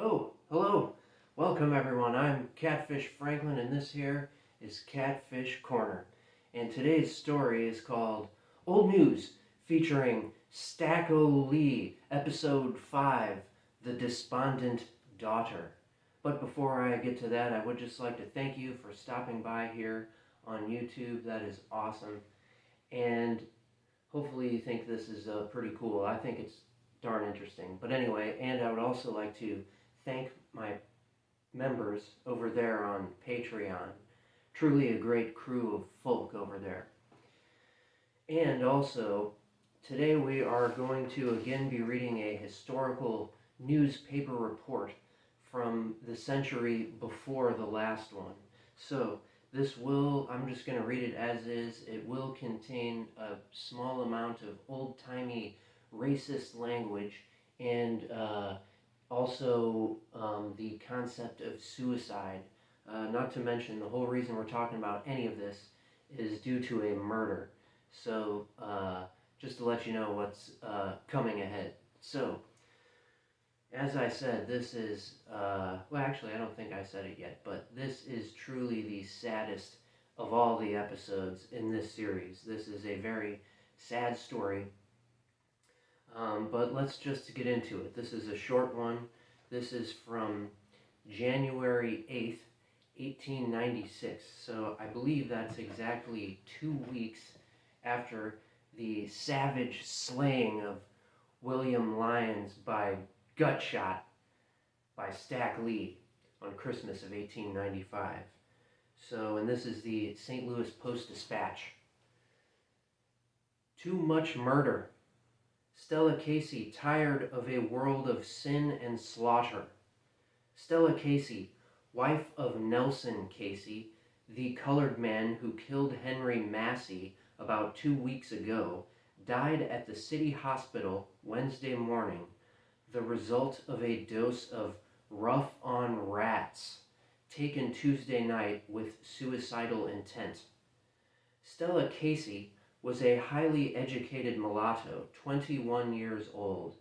Oh, hello. Welcome everyone. I'm Catfish Franklin and this here is Catfish Corner. And today's story is called Old News featuring Stacko Lee, episode 5, The Despondent Daughter. But before I get to that, I would just like to thank you for stopping by here on YouTube. That is awesome. And hopefully you think this is pretty cool. I think it's darn interesting. But anyway, and I would also like to thank my members over there on Patreon. Truly a great crew of folk over there. And also, today we are going to again be reading a historical newspaper report from the century before the last one. So, I'm just going to read it as is. It will contain a small amount of old-timey racist language and also the concept of suicide. Not to mention, the whole reason we're talking about any of this is due to a murder. So, just to let you know what's coming ahead. So, as I said, this is, well, actually, I don't think I said it yet, but this is truly the saddest of all the episodes in this series. This is a very sad story, but let's just get into it. This is a short one. This is from January 8th, 1896. So I believe that's exactly 2 weeks after the savage slaying of William Lyons by gutshot by Stack Lee on Christmas of 1895. So, and this is the St. Louis Post-Dispatch. Too much murder. Stella Casey tired of a world of sin and slaughter. Stella Casey, wife of Nelson Casey, the colored man who killed Henry Massey about 2 weeks ago, died at the city hospital Wednesday morning, the result of a dose of rough on rats taken Tuesday night with suicidal intent. Stella Casey was a highly educated mulatto, 21 years old.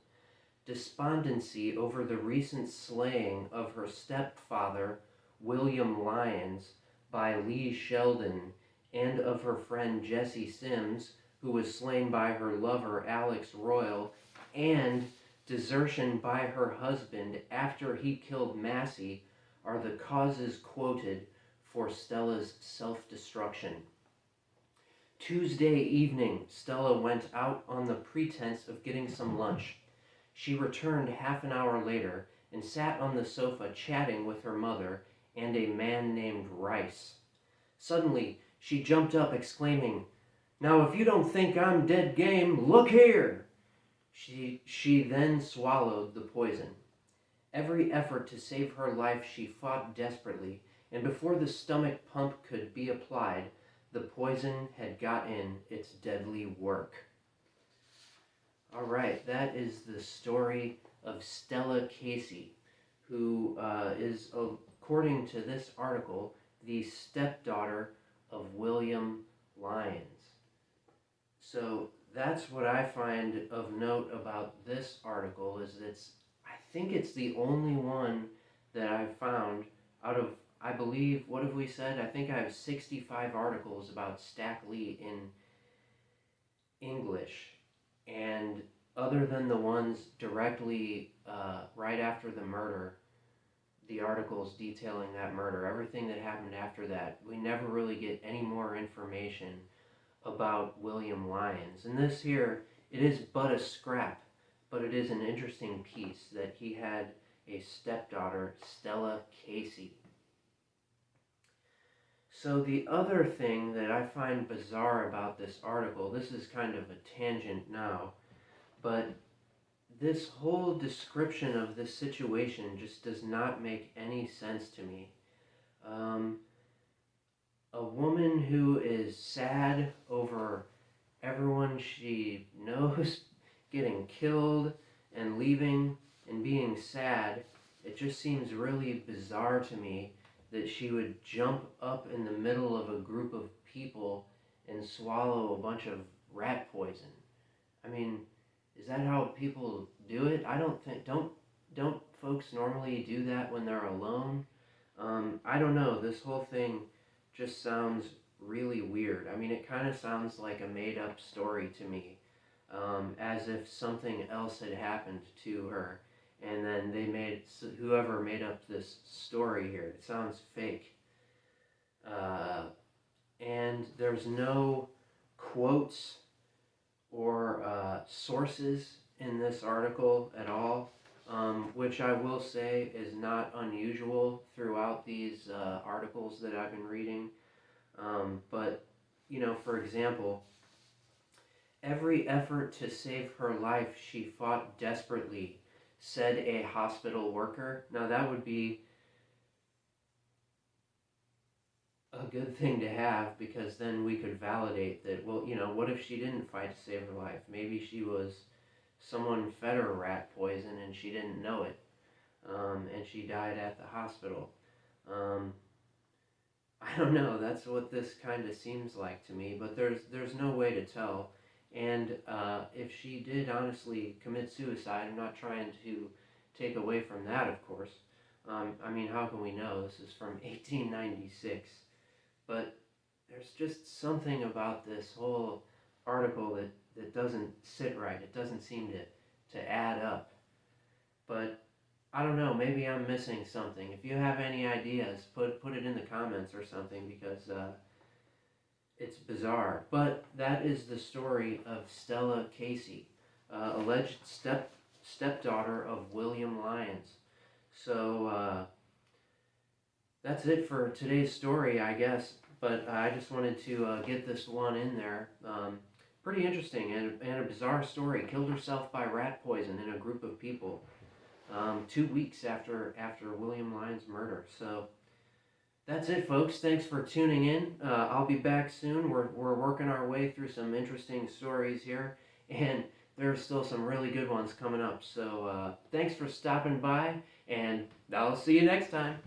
Despondency over the recent slaying of her stepfather, William Lyons, by Lee Sheldon, and of her friend Jessie Sims, who was slain by her lover, Alex Royal, and desertion by her husband after he killed Massey, are the causes quoted for Stella's self-destruction. Tuesday evening, Stella went out on the pretense of getting some lunch. She returned half an hour later and sat on the sofa chatting with her mother and a man named Rice. Suddenly, she jumped up exclaiming, "Now if you don't think I'm dead game, look here!" She then swallowed the poison. Every effort to save her life she fought desperately, and before the stomach pump could be applied, the poison had got in its deadly work. All right, that is the story of Stella Casey, who is, according to this article, the stepdaughter of William Lyons. So that's what I find of note about this article, is I think it's the only one that I've found out of, I believe, what have we said? I think I have 65 articles about Stack Lee in English. And other than the ones directly right after the murder, the articles detailing that murder, everything that happened after that, we never really get any more information about William Lyons. And this here, it is but a scrap, but it is an interesting piece that he had a stepdaughter, Stella Casey. So the other thing that I find bizarre about this article, this is kind of a tangent now, but this whole description of this situation just does not make any sense to me. A woman who is sad over everyone she knows getting killed and leaving and being sad, it just seems really bizarre to me that she would jump up in the middle of a group of people and swallow a bunch of rat poison. I mean, is that how people do it? Don't folks normally do that when they're alone? I don't know. This whole thing just sounds really weird. I mean, it kind of sounds like a made up story to me, as if something else had happened to her. And then whoever made up this story here, it sounds fake. Uh, and there's no quotes or sources in this article at all, which I will say is not unusual throughout these articles that I've been reading. But, for example, every effort to save her life she fought desperately, said a hospital worker. Now, that would be a good thing to have, because then we could validate that, well, what if she didn't fight to save her life? Maybe she was, someone fed her rat poison and she didn't know it, and she died at the hospital. Um, I don't know, that's what this kind of seems like to me, but there's no way to tell. And if she did honestly commit suicide, I'm not trying to take away from that, of course. I mean, how can we know? This is from 1896. But there's just something about this whole article that doesn't sit right. It doesn't seem to add up. But I don't know, maybe I'm missing something. If you have any ideas, put it in the comments or something, because it's bizarre. But that is the story of Stella Casey, alleged stepdaughter of William Lyons. So that's it for today's story, I guess. But I just wanted to get this one in there. Pretty interesting and a bizarre story. Killed herself by rat poison in a group of people 2 weeks after William Lyons' murder. So that's it, folks. Thanks for tuning in. I'll be back soon. We're working our way through some interesting stories here, and there's still some really good ones coming up. So thanks for stopping by, and I'll see you next time.